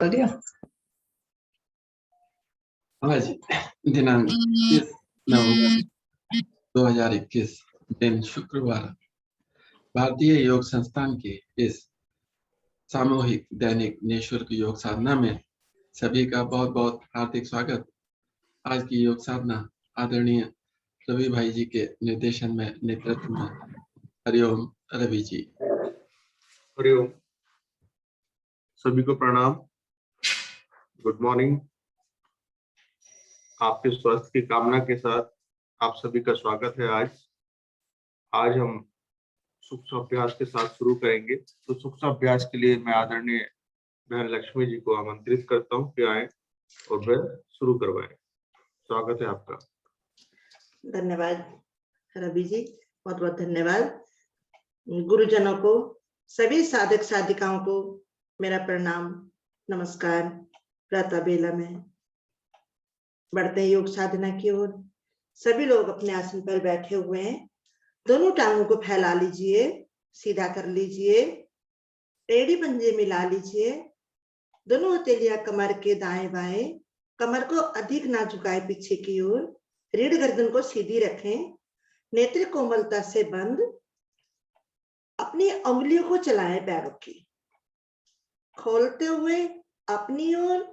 दिया। आज दिनांक 30 नवंबर 2021 दिन शुक्रवार भारतीय योग संस्थान के इस सामूहिक दैनिक निःशुल्क योग साधना में सभी का बहुत बहुत हार्दिक स्वागत। आज की योग साधना आदरणीय रवि भाई जी के निर्देशन में नेतृत्व में। हरिओम रवि जी। हरिओम, सभी को प्रणाम, गुड मॉर्निंग। आपके स्वास्थ्य की कामना के साथ आप सभी का स्वागत है। आज हम सूक्ष्म अभ्यास के साथ शुरू करेंगे। तो सूक्ष्म अभ्यास के लिए मैं आदरणीय बहन लक्ष्मी जी को आमंत्रित करता हूँ कि आए और वह शुरू करवाएं। स्वागत है आपका। धन्यवाद रवि जी, बहुत बहुत धन्यवाद। गुरुजनों को, सभी साधक साधिकाओं को मेरा प्रणाम, नमस्कार। प्रातः बेला में बढ़ते हैं योग साधना की ओर। सभी लोग अपने आसन पर बैठे हुए हैं। दोनों टांगों को फैला लीजिए, सीधा कर लीजिए, टेढ़ी पंजे मिला लीजिए। दोनों हथेलियां कमर के दाएं बाएं, कमर को अधिक ना झुकाए पीछे की ओर। रीढ़ गर्दन को सीधी रखें, नेत्र कोमलता से बंद। अपनी उंगलियों को चलाएं पैरों की, खोलते हुए अपनी ओर,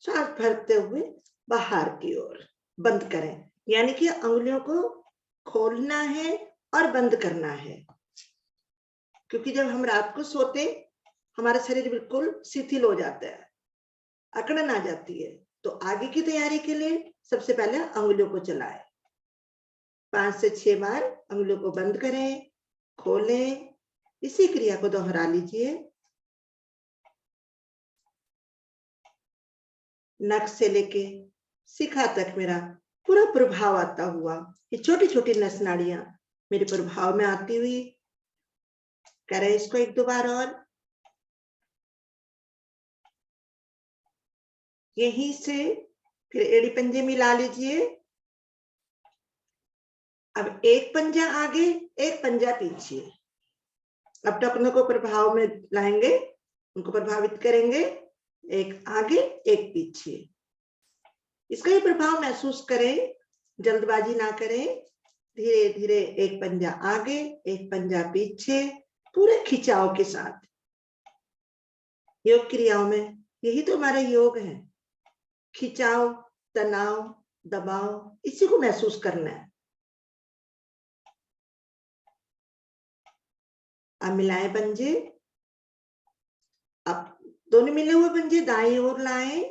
सांस भरते हुए बाहर की ओर। बंद करें, यानी कि उंगलियों को खोलना है और बंद करना है। क्योंकि जब हम रात को सोते, हमारा शरीर बिल्कुल शिथिल हो जाता है, अकड़न आ जाती है। तो आगे की तैयारी के लिए सबसे पहले उंगलियों को चलाएं। 5 से 6 बार उंगलियों को बंद करें, खोलें। इसी क्रिया को दोहरा लीजिए। नख से लेके शिखा तक मेरा पूरा प्रभाव आता हुआ, ये छोटी छोटी नस नाड़ियां मेरे प्रभाव में आती हुई। करें इसको 1-2 बार और। यहीं से फिर एड़ी पंजे मिला लीजिए। अब एक पंजा आगे, एक पंजा पीछे। अब टखनों को प्रभाव में लाएंगे, उनको प्रभावित करेंगे। एक आगे, एक पीछे। इसका ही प्रभाव महसूस करें, जल्दबाजी ना करें। धीरे धीरे एक पंजा आगे, एक पंजा पीछे, पूरे खिंचाव के साथ। योग क्रियाओं में यही तो हमारा योग है, खिंचाव, तनाव, दबाव, इसी को महसूस करना है। अब मिलाएं पंजे। अब दोनों मिले हुए पंजे दाईं ओर लाएं।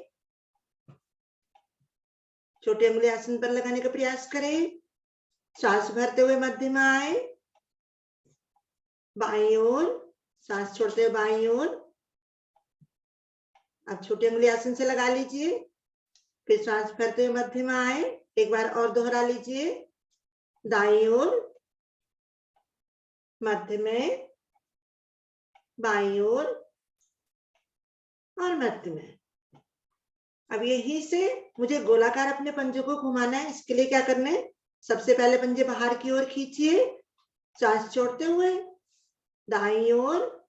छोटी उंगली आसन पर लगाने का प्रयास करें। सांस भरते हुए मध्य में आए, बाईं ओर, सांस छोड़ते हुए बाईं ओर। अब छोटी उंगली आसन से लगा लीजिए, फिर सांस भरते हुए मध्य में आए। एक बार और दोहरा लीजिए, दाईं ओर, मध्य में, बाईं ओर और मध्य में। अब यहीं से मुझे गोलाकार अपने पंजों को घुमाना है। इसके लिए क्या करना है, सबसे पहले पंजे बाहर की ओर खींचिए, सांस छोड़ते हुए दाईं ओर,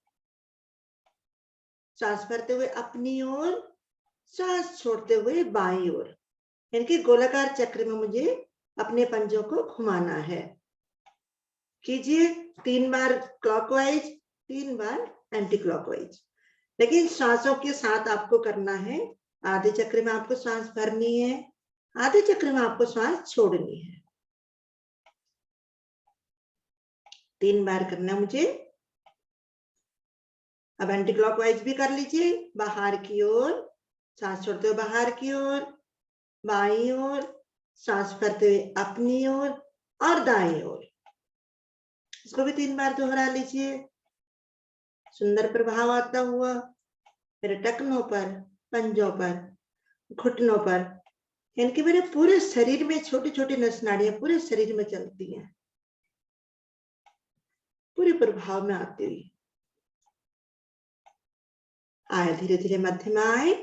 सांस भरते हुए अपनी ओर, सांस छोड़ते हुए बाईं ओर। यानी गोलाकार चक्र में मुझे अपने पंजों को घुमाना है। कीजिए 3 बार क्लॉकवाइज, 3 बार एंटी क्लॉकवाइज। लेकिन सांसों के साथ आपको करना है। आधे चक्र में आपको सांस भरनी है, आधे चक्र में आपको सांस छोड़नी है। 3 बार करना मुझे। अब एंटी क्लॉकवाइज भी कर लीजिए। बाहर की ओर, सांस छोड़ते हुए बाहर की ओर, बाईं ओर, सांस भरते हुए अपनी ओर और दाईं ओर। इसको भी 3 बार दोहरा लीजिए। सुंदर प्रभाव आता हुआ मेरे टखनों पर, पंजों पर, घुटनों पर, यानी कि मेरे पूरे शरीर में छोटी छोटी नस नाड़ियां पूरे शरीर में चलती हैं, पूरे प्रभाव में आती हुई। आए धीरे धीरे मध्य में आए,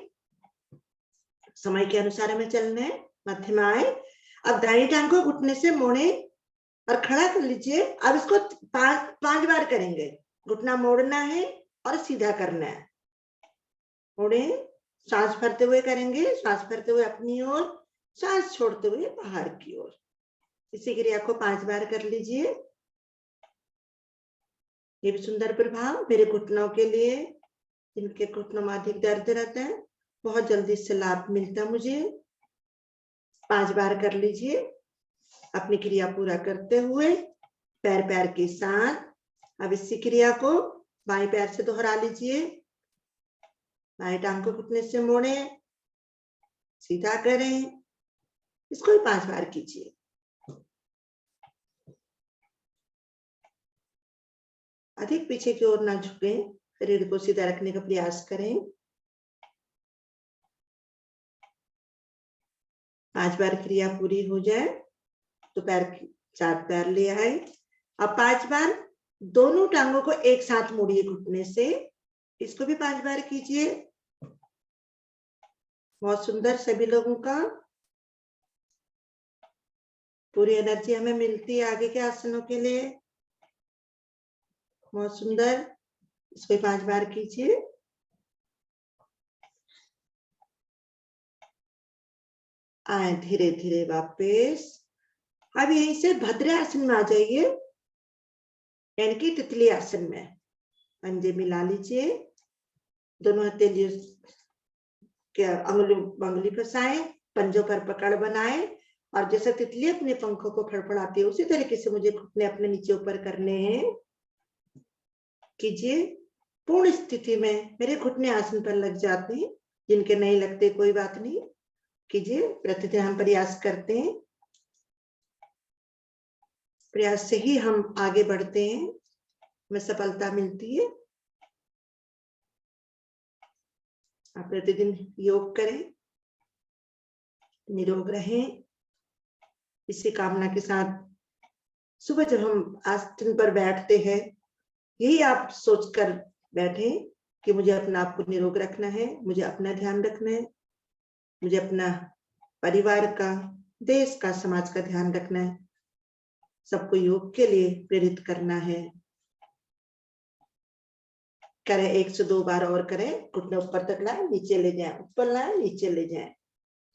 समय के अनुसार हमें चलना है। मध्य में आए। अब दाहिनी टांग को घुटने से मोड़े और खड़ा कर लीजिए। अब इसको 5 बार करेंगे। घुटना मोड़ना है और सीधा करना है। मोड़े, सांस भरते हुए करेंगे, सांस भरते हुए अपनी ओर, सांस छोड़ते हुए बाहर की ओर। इसी क्रिया को 5 बार कर लीजिए। ये भी सुंदर प्रभाव मेरे घुटनों के लिए, जिनके घुटनों में अधिक दर्द रहता है, बहुत जल्दी इससे लाभ मिलता मुझे। 5 बार कर लीजिए। अपनी क्रिया पूरा करते हुए पैर पैर के साथ अब इसी क्रिया को बाएं पैर से दोहरा लीजिए। बाएं टांग को घुटने से मोड़ें, सीधा करें। इसको भी 5 बार कीजिए। अधिक पीछे की ओर ना झुकें, शरीर को सीधा रखने का प्रयास करें। 5 बार क्रिया पूरी हो जाए तो पैर 4 पैर ले आए। अब 5 बार दोनों टांगों को एक साथ मोड़िए घुटने से। इसको भी 5 बार कीजिए। बहुत सुंदर, सभी लोगों का पूरी एनर्जी हमें मिलती है आगे के आसनों के लिए। बहुत सुंदर, इसको 5 बार कीजिए। आए धीरे धीरे वापस। अब यहीं से भद्रासन में आ जाइए, यानी कि तितली आसन में। पंजे मिला लीजिए, दोनों हथेलियों के अंगुली फंसाए, पंजों पर पकड़ बनाए और जैसे तितली अपने पंखों को फड़फड़ाती है उसी तरीके से मुझे घुटने अपने नीचे ऊपर करने हैं। कीजिए। पूर्ण स्थिति में मेरे घुटने आसन पर लग जाते हैं, जिनके नहीं लगते कोई बात नहीं। कीजिए। प्रतिदिन हम प्रयास करते हैं, प्रयास से ही हम आगे बढ़ते हैं, हमें सफलता मिलती है। आप प्रतिदिन योग करें, निरोग रहें। इसी कामना के साथ सुबह जब हम आसन पर बैठते हैं, यही आप सोचकर बैठे कि मुझे अपना आप को निरोग रखना है, मुझे अपना ध्यान रखना है, मुझे अपना परिवार का, देश का, समाज का ध्यान रखना है, सबको योग के लिए प्रेरित करना है। करें, 1 से 2 बार और करें। घुटने ऊपर तक लाए, नीचे ले जाएं, ऊपर लाए, नीचे ले जाएं।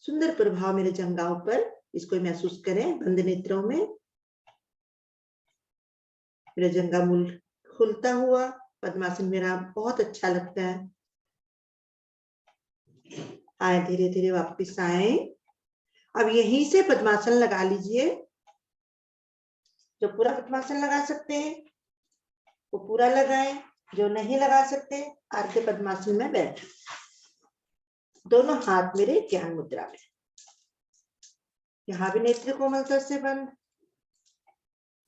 सुंदर प्रभाव मेरे जंघाओं पर, इसको महसूस करें। बंद नेत्रों में मेरा जंघा मूल खुलता हुआ पद्मासन मेरा बहुत अच्छा लगता है। आए धीरे धीरे वापस आए। अब यहीं से पद्मासन लगा लीजिए। जो पूरा पद्मासन लगा सकते हैं वो पूरा लगाएं, जो नहीं लगा सकते आर्द्र पद्मासन में बैठ। दोनों हाथ मेरे ज्ञान मुद्रा में। यहाँ भी नेत्र कोमलता से बंद।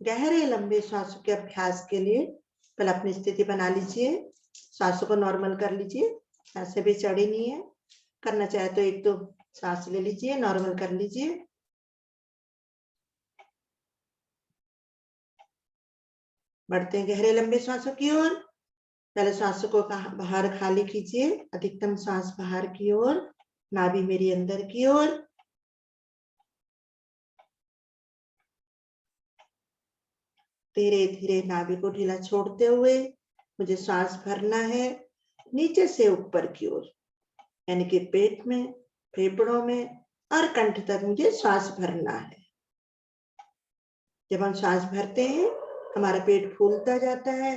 गहरे लंबे सांसों के अभ्यास के लिए पहले अपनी स्थिति बना लीजिए। सांसों को नॉर्मल कर लीजिए, ऐसे भी चढ़ी नहीं है। करना चाहे तो 1-2 सांस ले लीजिए, नॉर्मल कर लीजिए। बढ़ते हैं गहरे लंबे सांसों की ओर। पहले सांसों को बाहर खाली कीजिए, अधिकतम सांस बाहर की ओर, नाभि मेरी अंदर की ओर। धीरे धीरे नाभि को ढीला छोड़ते हुए मुझे सांस भरना है नीचे से ऊपर की ओर, यानी कि पेट में, फेफड़ों में और कंठ तक मुझे सांस भरना है। जब हम सांस भरते हैं हमारा पेट फूलता जाता है,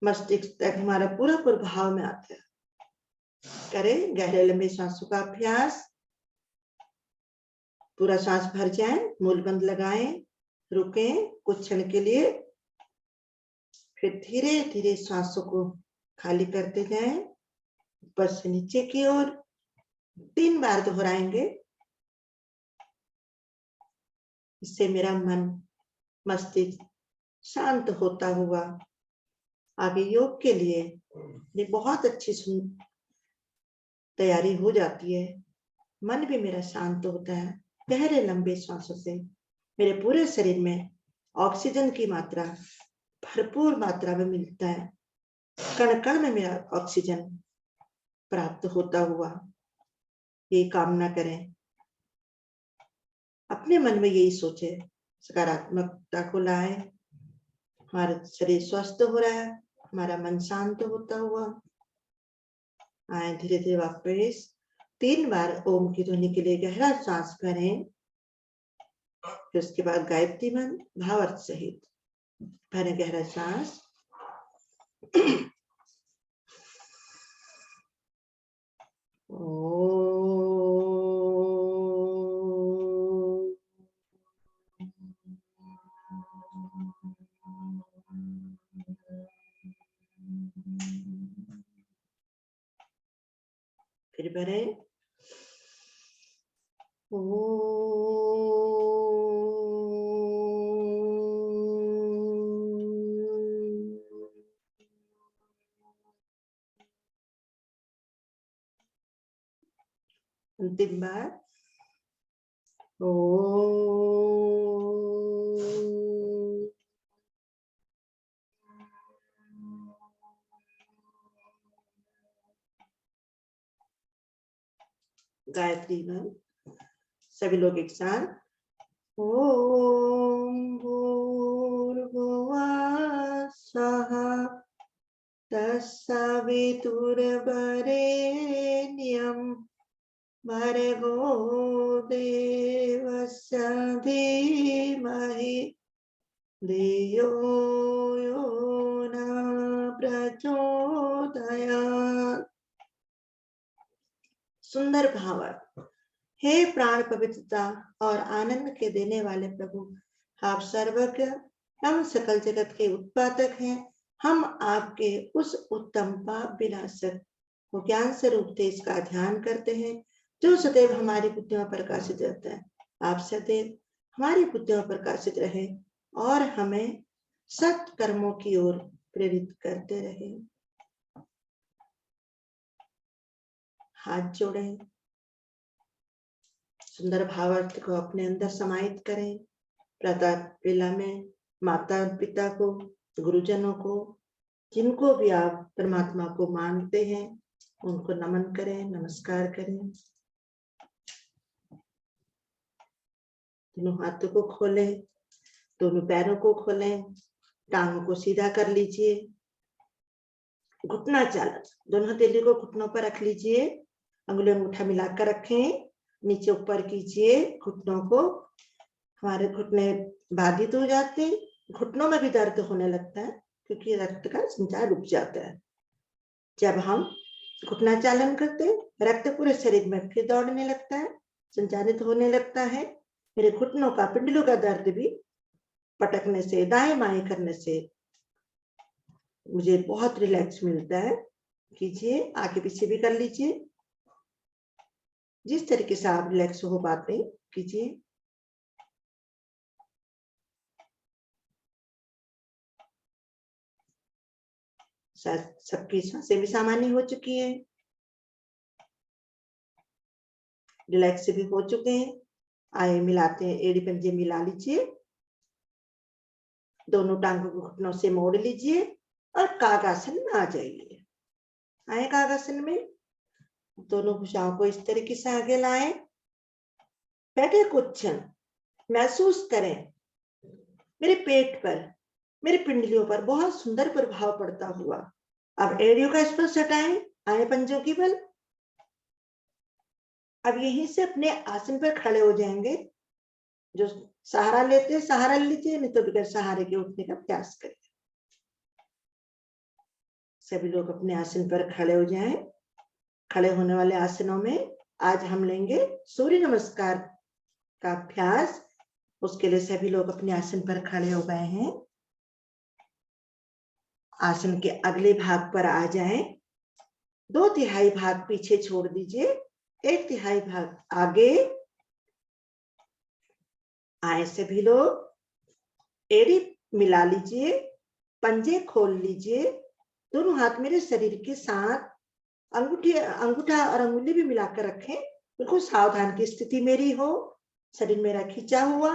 मस्तिष्क तक हमारा पूरा प्रभाव में आता है। करें गहरे लंबे सांसों का अभ्यास। पूरा सांस भर जाए, मूल बंद लगाएं, रुकें कुछ क्षण के लिए, फिर धीरे धीरे सांसों को खाली करते जाएं ऊपर से नीचे की ओर। 3 बार दोहराएंगे। इससे मेरा मन, मस्तिष्क शांत होता हुआ आगे योग के लिए ये बहुत अच्छी तैयारी हो जाती है। मन भी मेरा शांत होता है। गहरे लंबे सांसों से मेरे पूरे शरीर में ऑक्सीजन की मात्रा भरपूर मात्रा में मिलता है। कण कण में मेरा ऑक्सीजन प्राप्त होता हुआ ये कामना करें। अपने मन में यही सोचे, सकारात्मकता को लाए। हमारा शरीर स्वस्थ हो रहा है, हमारा मन शांत होता हुआ आए धीरे धीरे वापस। 3 बार ओम की ध्वनि के लिए गहरा सांस भरें। फिर उसके बाद गायत्री मंत्र भावार्थ सहित भरें गहरा सांस। फिर भरें अंतिम बार गायत्री मंत्र सभी लोग एक साथ। ओम भूर्भुवः स्वः तत्सवितुर्वरेण्यं भर्गो देवस्य धीमहि धियो यो न प्रचोदयात्। सुंदर भावार्थ। हे प्राण पवित्रता और आनंद के देने वाले प्रभु, आप सर्वज्ञ एवं सकल जगत के उत्पादक हैं। हम आपके उस उत्तम पाप विनाशक को ज्ञान स्वरूप तेज का ध्यान करते हैं जो सदैव हमारी बुद्धियों पर प्रकाशित रहता है। आप सदैव हमारी बुद्धियों पर प्रकाशित रहे और हमें सत कर्मों की ओर प्रेरित करते रहे। हाथ जोड़ें, सुंदर भावार्थ को अपने अंदर समाहित करें। प्रातः वेला में माता पिता को, गुरुजनों को, जिनको भी आप परमात्मा को मानते हैं, उनको नमन करें, नमस्कार करें। दोनों हाथों को खोलें, दोनों पैरों को खोलें, टांगों को सीधा कर लीजिए। घुटना चालन, दोनों हथेली को घुटनों पर रख लीजिए, अंगुली अंगूठा मिलाकर रखें, नीचे ऊपर कीजिए घुटनों को। हमारे घुटने बाधित हो जाते हैं, घुटनों में भी दर्द होने लगता है क्योंकि रक्त का संचार रुक जाता है। जब हम घुटना चालन करते हैं, रक्त पूरे शरीर में फिर दौड़ने लगता है, संचारित होने लगता है। मेरे घुटनों का, पिंडलों का दर्द भी पटकने से, दाएं बाएं करने से मुझे बहुत रिलैक्स मिलता है। कीजिए, आगे पीछे भी कर लीजिए, जिस तरीके से आप रिलैक्स हो पाते हैं कीजिए। सबकी सांसें भी सामान्य हो चुकी है, रिलैक्स भी हो चुके हैं। आए मिलाते हैं, एड़ी पंजे मिला लीजिए, दोनों टांगों को घुटनों से मोड़ लीजिए और कागासन में आ जाइए। आए कागासन में, दोनों भुजाओं को इस तरीके से आगे लाएं, बैठे कुछ क्षण महसूस करें मेरे पेट पर, मेरे पिंडलियों पर बहुत सुंदर प्रभाव पड़ता हुआ। अब एड़ियों का स्पर्श हटाएं, आए पंजों की बल। अब यहीं से अपने आसन पर खड़े हो जाएंगे। जो सहारा लेते हैं सहारा लीजिए, नहीं तो बगैर सहारे के उठने का प्रयास करें। सभी लोग अपने आसन पर खड़े हो जाएं। खड़े होने वाले आसनों में आज हम लेंगे सूर्य नमस्कार का अभ्यास। उसके लिए सभी लोग अपने आसन पर खड़े हो गए हैं। आसन के अगले भाग पर आ जाएं। 2/3 भाग पीछे छोड़ दीजिए, 1/3 भाग आगे आए। सभी लोग एड़ी मिला लीजिए, पंजे खोल लीजिए, दोनों हाथ मेरे शरीर के साथ, अंगूठा और अंगुली भी मिलाकर रखें। बिल्कुल सावधान की स्थिति मेरी हो, शरीर मेरा खींचा हुआ,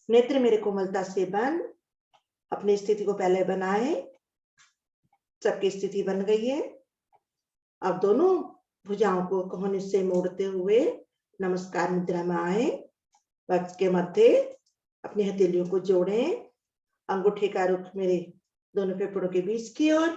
नेत्र मेरे कोमलता से बंद। अपनी स्थिति को पहले बनाए। सबकी स्थिति बन गई है। अब दोनों भुजाओं को कोहनी से मोड़ते हुए नमस्कार मुद्रा में आए। वक्ष के मध्य अपनी हथेलियों को जोड़ें। अंगूठे का रुख मेरे दोनों फेफड़ों के बीच की ओर,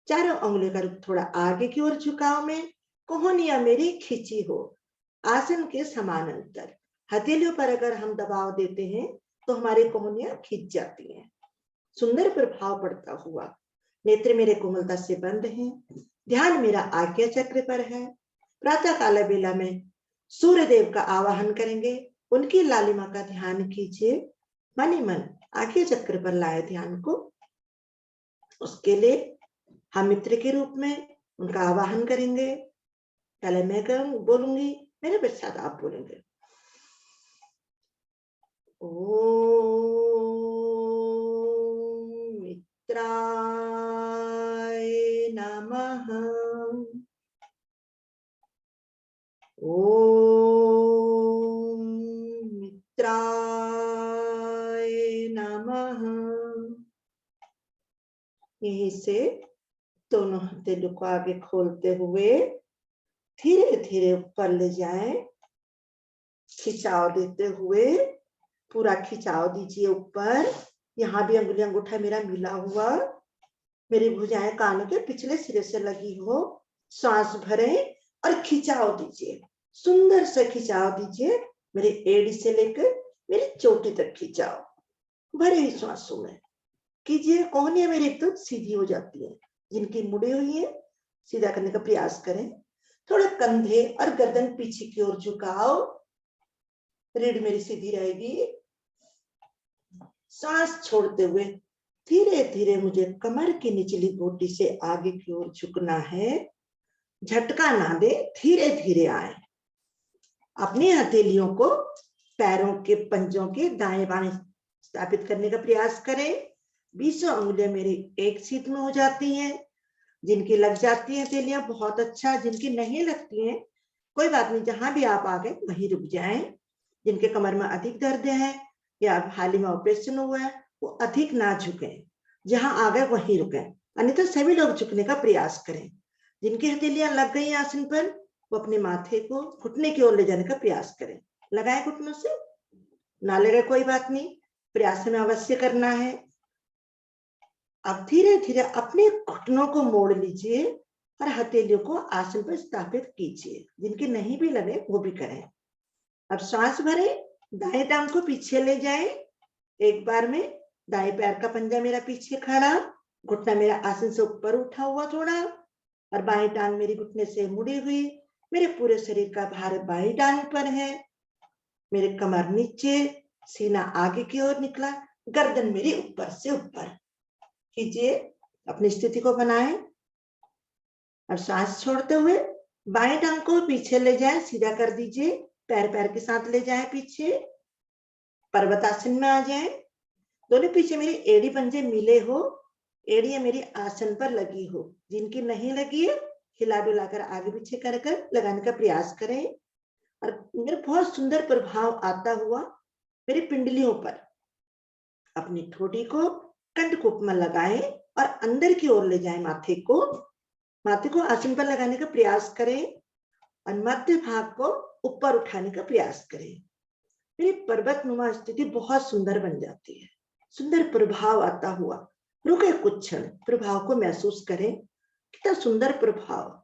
चारों उंगलियों का रुख थोड़ा आगे की ओर झुकाव में, कोहनियां मेरी खिंची हो, आसन के समानांतर। हथेलियों पर अगर हम दबाव देते हैं तो हमारी कोहनियां खिंच जाती हैं। सुंदर प्रभाव पड़ता हुआ, नेत्र मेरे कोमलता से बंद हैं, ध्यान मेरा आज्ञा चक्र पर है। प्रातः काल बेला में सूर्य देव का आवाहन करेंगे, उनकी लालिमा का ध्यान कीजिए, मन ही मन आज्ञा चक्र पर लाए ध्यान को। उसके लिए हम मित्र के रूप में उनका आवाहन करेंगे। पहले मैं बोलूंगी, मेरे पश्चात आप बोलेंगे। ओम मित्राय नमः। ओम मित्राय नमः। यहीं से दोनों हथेलियों को आगे खोलते हुए धीरे धीरे ऊपर ले जाएं, खिंचाव देते हुए पूरा खिंचाव दीजिए ऊपर। यहाँ भी अंगुली अंगूठा मेरा मिला हुआ, मेरी भुजाएं कानों के पिछले सिरे से लगी हो। सांस भरें और खिंचाव दीजिए, सुंदर से खिंचाव दीजिए, मेरे एड़ी से लेकर मेरी चोटी तक खिंचाव। भरे ही सांसों में कीजिए। कोहनियां मेरी एकदम सीधी हो जाती है, जिनकी मुड़ी हुई है सीधा करने का प्रयास करें। थोड़ा कंधे और गर्दन पीछे की ओर झुकाओ, रीढ़ मेरी सीधी रहेगी। सांस छोड़ते हुए धीरे धीरे मुझे कमर की निचली बोटी से आगे की ओर झुकना है। झटका ना दे, धीरे धीरे आए। अपनी हथेलियों को पैरों के पंजों के दाएं बाएं स्थापित करने का प्रयास करें। 20 उंगलियां मेरी एक सीध में हो जाती हैं। जिनकी लग जाती है हथेलियां बहुत अच्छा, जिनकी नहीं लगती हैं कोई बात नहीं, जहां भी आप आ गए वहीं रुक जाएं। जिनके कमर में अधिक दर्द है या हाल ही में ऑपरेशन हुआ है वो अधिक ना झुके, जहां आ गए वहीं रुके, अन्यथा सभी लोग झुकने का प्रयास करें। जिनकी हथेलियां लग गई आसन पर वो अपने माथे को घुटने की ओर ले जाने का प्रयास करें। लगाए घुटनों से, ना लगे कोई बात नहीं, प्रयास में अवश्य करना है। अब धीरे धीरे अपने घुटनों को मोड़ लीजिए और हथेलियों को आसन पर स्थापित कीजिए। जिनके नहीं भी लगे वो भी करें। अब सांस भरे, दाएं टांग को पीछे ले जाएं। एक बार में दाएं पैर का पंजा मेरा पीछे खड़ा, घुटना मेरा आसन से ऊपर उठा हुआ थोड़ा, और बाएं टांग मेरी घुटने से मुड़ी हुई। मेरे पूरे शरीर का भार बाएं टांग पर है। मेरे कमर नीचे, सीना आगे की ओर निकला, गर्दन मेरी ऊपर से ऊपर। कीजिए, अपनी स्थिति को बनाएं। और सांस छोड़ते हुए बाएं टांग को पीछे ले जाएं, सीधा कर दीजिए, पैर पैर के साथ ले जाएं पीछे, पर्वतासन में आ जाएं। दोनों पीछे मेरी एड़ी पंजे मिले हो, एड़ियां मेरी आसन पर लगी हो। जिनकी नहीं लगी है हिला डुलाकर आगे पीछे कर लगाने का प्रयास करें। और मेरे बहुत सुंदर प्रभाव आता हुआ मेरी पिंडलियों पर अपनी ठोड़ी को कंठकूप में लगाएं और अंदर की ओर ले जाएं। माथे को आसन पर लगाने का प्रयास करें और मध्य भाग को ऊपर उठाने का प्रयास करें। मेरी पर्वतनुमा स्थिति बहुत सुंदर बन जाती है। सुंदर प्रभाव आता हुआ रुके कुछ क्षण, प्रभाव को महसूस करें। कितना सुंदर प्रभाव,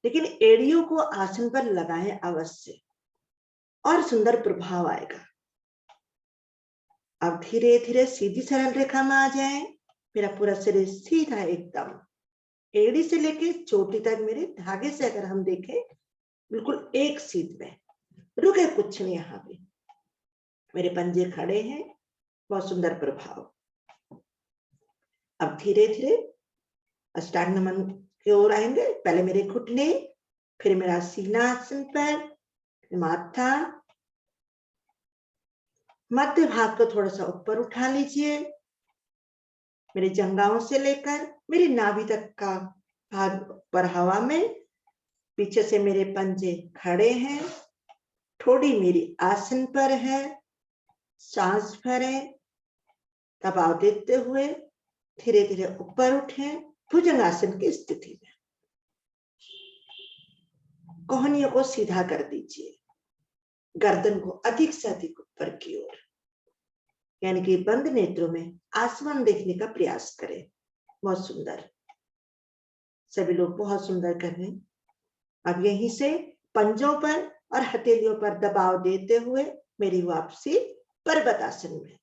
लेकिन एड़ियों को आसन पर लगाएं अवश्य, और सुंदर प्रभाव आएगा। अब धीरे धीरे सीधी सरल रेखा में आ जाएं। मेरा पूरा शरीर सीधा एकदम, एड़ी से लेके चोटी तक मेरे धागे से अगर हम देखें बिल्कुल एक सीध में। रुके कुछ क्षण, यहाँ पे मेरे पंजे खड़े हैं। बहुत सुंदर प्रभाव। अब धीरे धीरे अष्टांग नमन की ओर आएंगे। पहले मेरे घुटने, फिर मेरा सीना आसन पर, माथा, मध्य भाग को थोड़ा सा ऊपर उठा लीजिए। मेरे जंघाओं से लेकर मेरी नाभि तक का भाग पर हवा में, पीछे से मेरे पंजे खड़े हैं, ठोड़ी मेरी आसन पर है। सांस भरें, दबाव देते हुए धीरे धीरे ऊपर उठें भुजंगासन की स्थिति में। कोहनियों को सीधा कर दीजिए, गर्दन को अधिक से अधिक ऊपर की ओर, यानी कि बंद नेत्रों में आसमान देखने का प्रयास करें। बहुत सुंदर। सभी लोग बहुत सुंदर कर रहे हैं। अब यहीं से पंजों पर और हथेलियों पर दबाव देते हुए मेरी वापसी पर्वतासन में।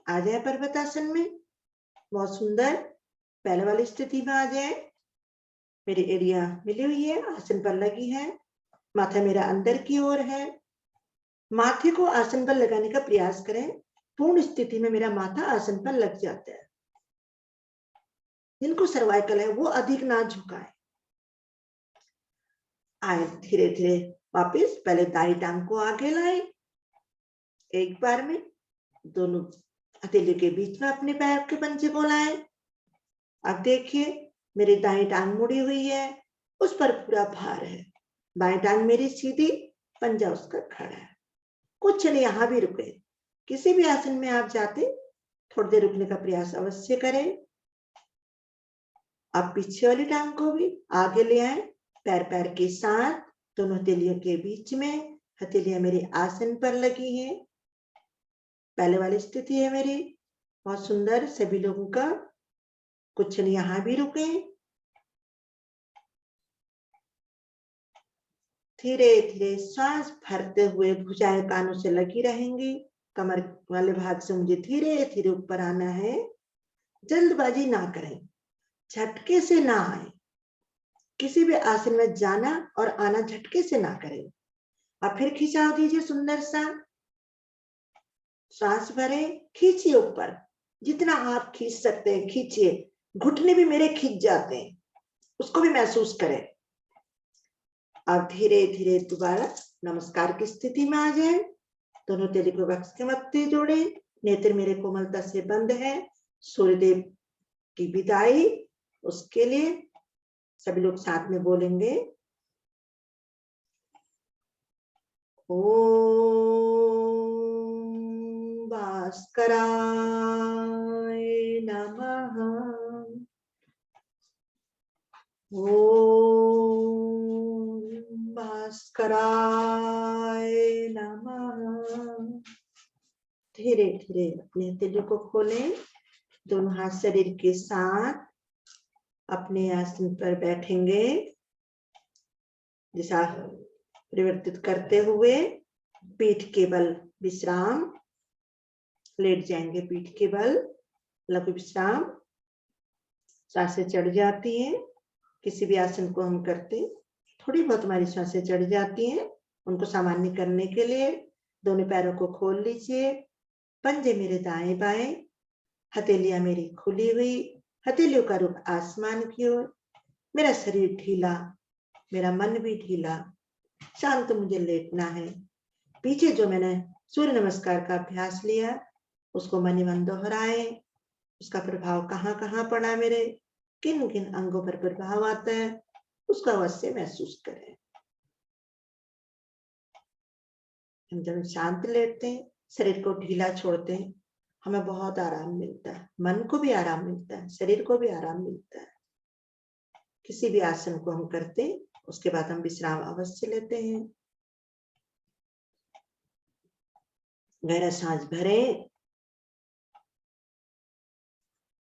आ जाए पर्वतासन में, बहुत सुंदर। पहले वाली स्थिति में आ जाए। मेरी एड़ियां मिली हुई है, आसन पर लगी है, माथा मेरा अंदर की ओर है। माथे को आसन पर लगाने का प्रयास करें। पूर्ण स्थिति में मेरा माथा आसन पर लग जाता है। जिनको सर्वाइकल है वो अधिक ना झुकाए। आए धीरे धीरे वापस, पहले दाई टांग को आगे लाए, एक बार में दोनों हथेली के बीच में अपने पैर के पंजे को लाए। अब देखिए मेरी दाई टांग मुड़ी हुई है, उस पर पूरा भार है। बाएं टांग मेरी सीधी, पंजा उसका खड़ा है। कुछ नहीं, यहां भी रुके। किसी भी आसन में आप जाते थोड़ी देर रुकने का प्रयास अवश्य करें। अब पीछे वाली टांग को भी आगे ले आए, पैर पैर के साथ, दोनों हथेलियों के बीच में। हथेलियां मेरी आसन पर लगी है। पहले वाली स्थिति है मेरी, बहुत सुंदर। सभी लोगों का कुछ नहीं, यहां भी रुके। धीरे धीरे श्वास भरते हुए भुजाएं कानों से लगी रहेंगी। कमर वाले भाग से मुझे धीरे धीरे ऊपर आना है। जल्दबाजी ना करें, झटके से ना आए। किसी भी आसन में जाना और आना झटके से ना करें। अब फिर खिंचाव दीजिए सुंदर सा। सांस भरे, खींचिए ऊपर, जितना आप खींच सकते हैं खींचिए। घुटने भी मेरे खींच जाते हैं, उसको भी महसूस करें। अब धीरे धीरे दोबारा नमस्कार की स्थिति में आ जाए। दोनों तेली को वक्ष के मत्थे जोड़े, नेत्र मेरे कोमलता से बंद है। सूर्यदेव की विदाई, उसके लिए सभी लोग साथ में बोलेंगे, ओम भास्कराय नमः। ओम भास्कराय नमः। धीरे धीरे अपने हथेली को खोलें, दोनों हाथ शरीर के साथ अपने आसन पर बैठेंगे। दिशा परिवर्तित करते हुए पीठ के बल विश्राम, लेट जाएंगे पीठ के बल, लघु विश्राम। सांसें चढ़ जाती हैं। किसी भी आसन को हम करते थोड़ी बहुत हमारी सांसें चढ़ जाती हैं। उनको सामान्य करने के लिए दोनों पैरों को खोल लीजिए। पंजे मेरे दाएं बाएं, हथेलियां मेरी खुली हुई, हथेलियों का रुख आसमान की ओर। मेरा शरीर ढीला, मेरा मन भी ढीला, शांत मुझे लेटना है। पीछे जो मैंने सूर्य नमस्कार का अभ्यास लिया उसको मन ही मन दोहराए। उसका प्रभाव कहाँ कहाँ पड़ा, मेरे किन किन अंगों पर प्रभाव आता है, उसका अवश्य महसूस करें। हम जब शांत लेटते हैं, शरीर को ढीला छोड़ते हैं, हमें बहुत आराम मिलता है। मन को भी आराम मिलता है, शरीर को भी आराम मिलता है। किसी भी आसन को हम करते हैं उसके बाद हम विश्राम अवश्य लेते हैं। गहरा सांस भरें,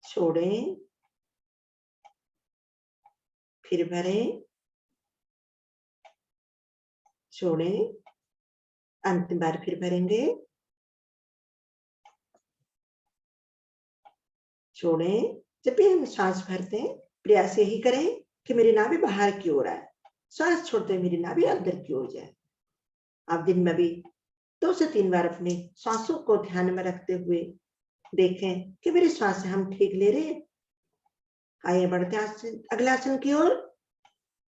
छोड़ें, फिर भरें, छोड़ें, अंतिम बार फिर भरेंगे, छोड़ें। जब भी हम सांस भरते हैं प्रयास यही करें कि मेरी नाभि बाहर की ओर आए, सांस छोड़ते मेरी नाभि अंदर की ओर जाए। आप दिन में भी 2 से 3 बार अपने सांसों को ध्यान में रखते हुए देखें कि मेरी सांस हम ठीक ले रहे हैं। आइए बढ़ते आसन, अगले आसन की ओर,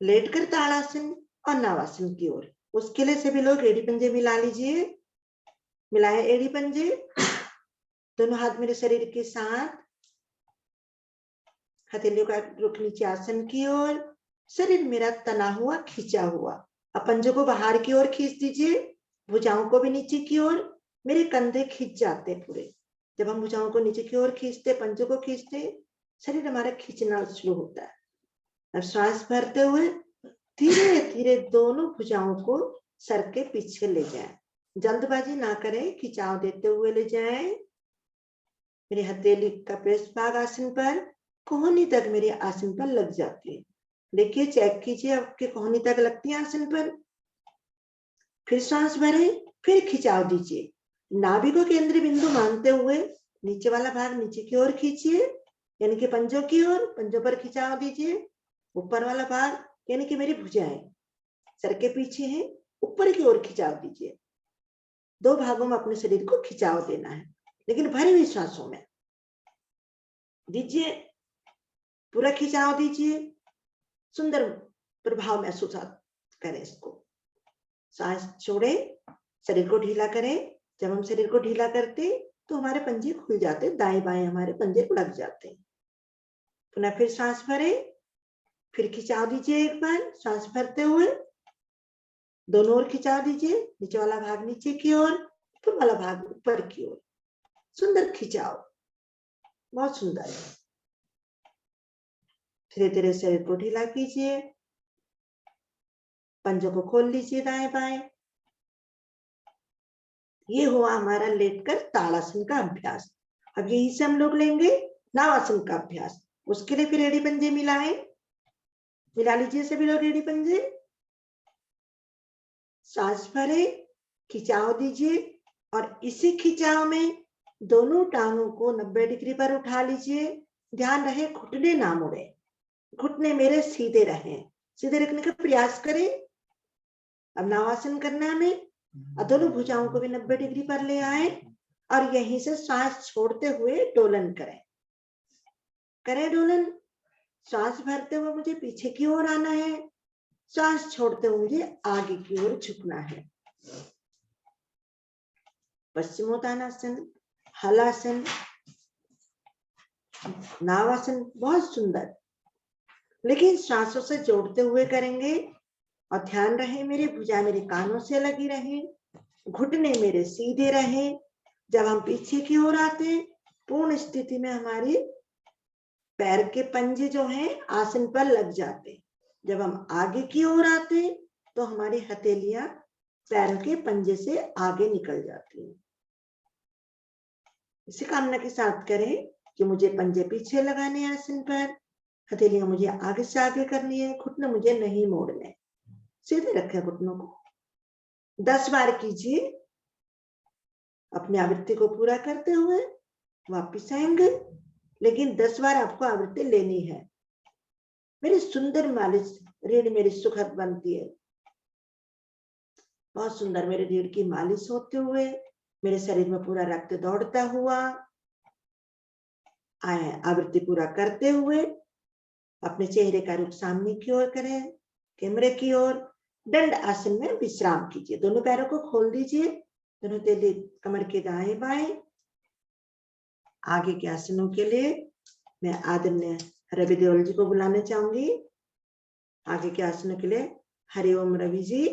लेटकर ताड़ासन और नवासन की ओर। उसके लिए सभी लोग एड़ी पंजे मिला लीजिए। मिलाए एड़ी पंजे, दोनों हाथ मेरे शरीर के साथ, हथेलियों का रुख नीचे आसन की ओर। शरीर मेरा तना हुआ, खींचा हुआ। अब पंजों को बाहर की ओर खींच दीजिए, भुजाओं को भी नीचे की ओर। मेरे कंधे खींच जाते पूरे। जब हम भुजाओं को नीचे की ओर खींचते, पंजों को खींचते, शरीर हमारा खींचना शुरू होता है। अब श्वास भरते हुए धीरे धीरे दोनों भुजाओं को सर के पीछे ले जाएं। जल्दबाजी ना करें, खिंचाव देते हुए ले जाएं। मेरी हथेली का पृष्ठ भाग आसन पर, कोहनी तक मेरे आसन पर लग जाती है। देखिए, चेक कीजिए, आपके कोहनी तक लगती है आसन पर। फिर सांस भरे, फिर खिंचाव दीजिए। नाभि को केंद्र बिंदु मानते हुए नीचे वाला भाग नीचे की ओर खींचिए, यानी कि पंजों की ओर, पंजों पर खिंचाव दीजिए। ऊपर वाला भाग यानी कि मेरी भुजाएं सर के पीछे है, ऊपर की ओर खिंचाव दीजिए। 2 भागों में अपने शरीर को खिंचाव देना है, लेकिन भरी हुई सांसों में दीजिए। पूरा खिंचाव दीजिए, सुंदर प्रभाव महसूस करें इसको। सांस छोड़े, शरीर को ढीला करें। जब हम शरीर को ढीला करते तो हमारे पंजे खुल जाते, दाएं बाएं हमारे पंजे लग जाते। पुनः फिर सांस भरे, फिर खिंचाव दीजिए। एक बार सांस भरते हुए दोनों ओर खिंचाव दीजिए, नीचे वाला भाग नीचे की ओर, ऊपर वाला भाग ऊपर की ओर। सुंदर खिंचाव, बहुत सुंदर। धीरे धीरे शरीर को ढीला कीजिए, पंजों को खोल लीजिए दाएं बाएं। ये हुआ हमारा लेटकर ताड़ासन का अभ्यास। अब यही से हम लोग लेंगे नावासन का अभ्यास। उसके लिए फिर एड़ी पंजे मिलाएं, मिला लीजिए सभी लोग एड़ी पंजे। सांस भरे, खिंचाव दीजिए और इसी खिंचाव में दोनों टांगों को 90 डिग्री पर उठा लीजिए। ध्यान रहे घुटने ना मुड़े, घुटने मेरे सीधे रहें। सीधे रखने का प्रयास करें। अब नावासन करना है हमें। दोनों भुजाओं को भी 90 डिग्री पर ले आए और यहीं से सांस छोड़ते हुए डोलन करें। करें डोलन। सांस भरते हुए मुझे पीछे की ओर आना है, सांस छोड़ते हुए मुझे आगे की ओर झुकना है। पश्चिमोत्तानासन, हलासन, नावासन बहुत सुंदर, लेकिन सांसों से जोड़ते हुए करेंगे। और ध्यान रहे मेरी भुजा मेरे कानों से लगी रहे, घुटने मेरे सीधे रहे। जब हम पीछे की ओर आते पूर्ण स्थिति में हमारी पैर के पंजे जो हैं आसन पर लग जाते। जब हम आगे की ओर आते तो हमारी हथेलियां पैरों के पंजे से आगे निकल जाती हैं। इसी कामना के साथ करें कि मुझे पंजे पीछे लगाने हैं आसन पर, हथेलियां मुझे आगे से आगे करनी है, घुटने मुझे नहीं मोड़ने, सीधे रखें घुटनों को। 10 बार कीजिए। अपनी आवृत्ति को पूरा करते हुए वापिस आएंगे, लेकिन 10 बार आपको आवृत्ति लेनी है। मेरी सुंदर मालिश रीढ़ मेरी सुखद बनती है। बहुत सुंदर मेरे रीढ़ की मालिश होते हुए मेरे शरीर में पूरा रक्त दौड़ता हुआ आए। आवृत्ति पूरा करते हुए अपने चेहरे का रुख सामने की ओर करें, कैमरे की ओर। दंड आसन में विश्राम कीजिए। दोनों पैरों को खोल दीजिए, दोनों तेली कमर के दाएं बाएं। आगे के आसनों के लिए मैं आदरणीय रवि देवल जी को बुलाना चाहूंगी। आगे के आसनों के लिए हरिओम रवि जी।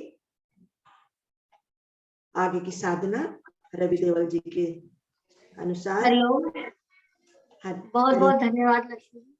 आगे की साधना रवि देवल जी के अनुसार। हरिओम। बहुत बहुत धन्यवाद लक्ष्मी।